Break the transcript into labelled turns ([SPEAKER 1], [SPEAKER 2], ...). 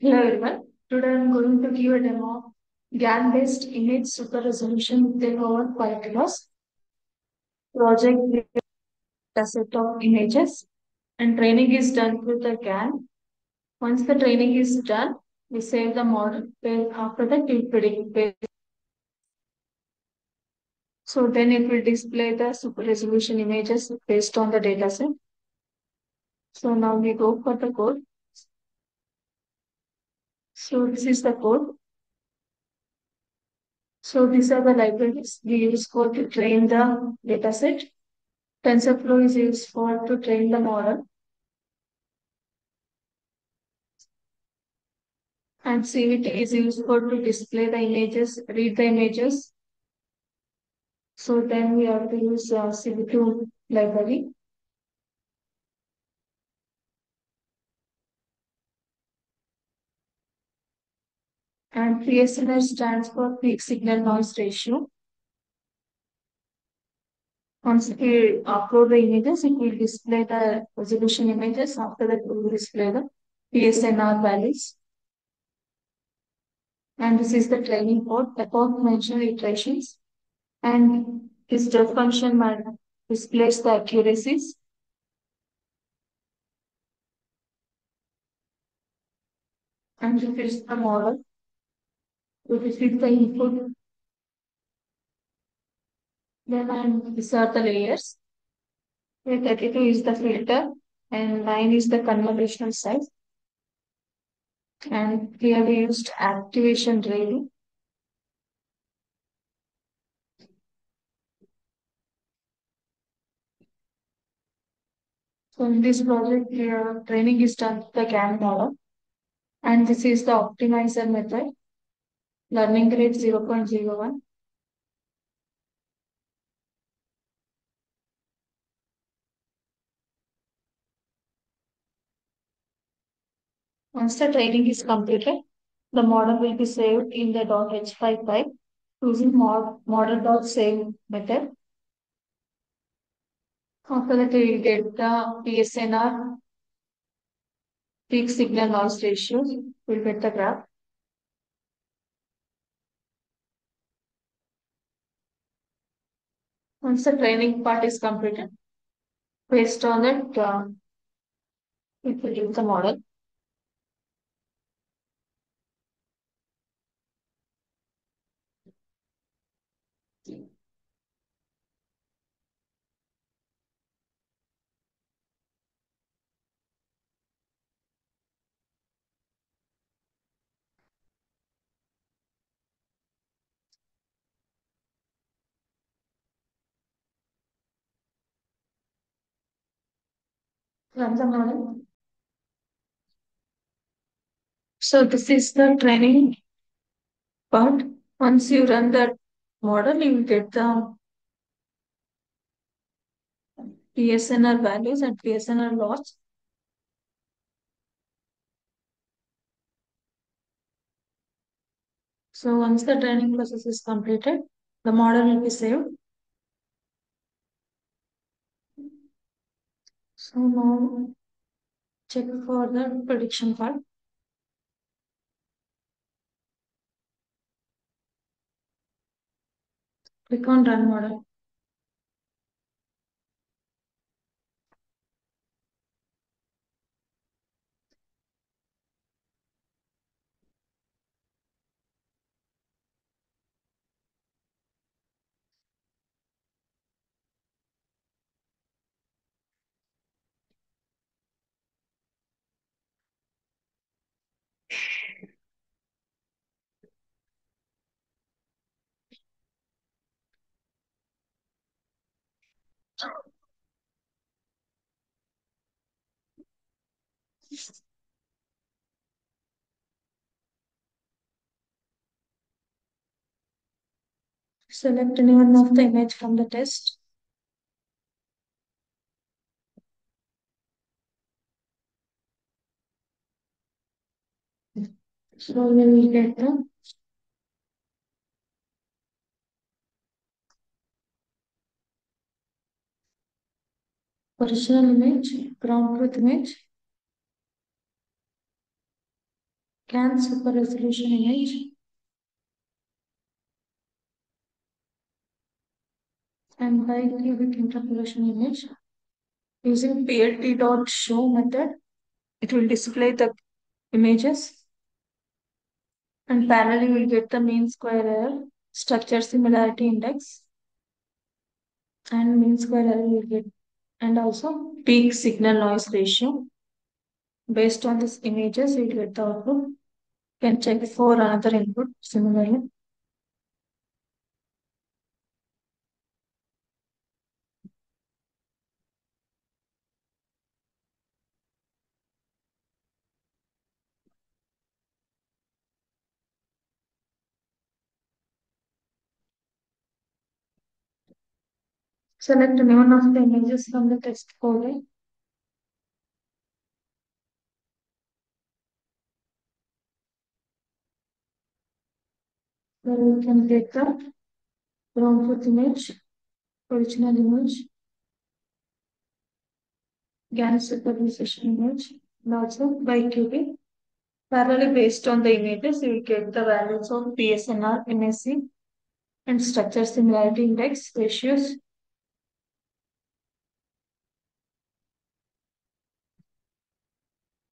[SPEAKER 1] Hello everyone. Today I'm going to give a demo of GAN-based image super resolution within over 5 kilos project with a set of images, and training is done with the GAN. Once the training is done, we save the model. Then after that we predict based. So then it will display the super resolution images based on the dataset. So now we go for the code. So this is the code. So these are the libraries we use for to train the dataset. TensorFlow is used for to train the model, and CVT is used for to display the images, read the images. So then we have to use CVT library. And PSNR stands for peak signal noise ratio. Once we upload the images, it will display the resolution images. After that, it will display the PSNR values. And this is the training code, above mentioned iterations. And this def function displays the accuracies. And this is the model. So this is the input. Then these are the layers. Here 32 is the filter and 9 is the convolutional size. And here we used activation railing. So in this project, here training is done with the GAN model. And this is the optimizer method, learning rate 0.01. Once the training is completed, the model will be saved in the .h5 file using model.save method. After that, we will get the PSNR, peak signal noise ratio. We'll get the graph. Once the training part is completed, based on it, we produce the model. Run the model. So this is the training part. Once you run that model, you will get the PSNR values and PSNR loss. So once the training process is completed, the model will be saved. So now check for the prediction part. Click on run model. Select any one of the image from the test. So we will get the original image, ground truth image, GAN super resolution image and high cubic interpolation image. Using PLT.show method, it will display the images and parallelly we'll get the mean square error, structure similarity index, and mean square error will get, and also peak signal noise ratio. Based on these images, we'll get the output. You can check for another input similarly. Select any one of the images from the test folder. Then we can get the ground truth image, original image, GAN superposition image, and also by QB. Parallelly based on the images, you will get the values of PSNR, MSC, and structure similarity index ratios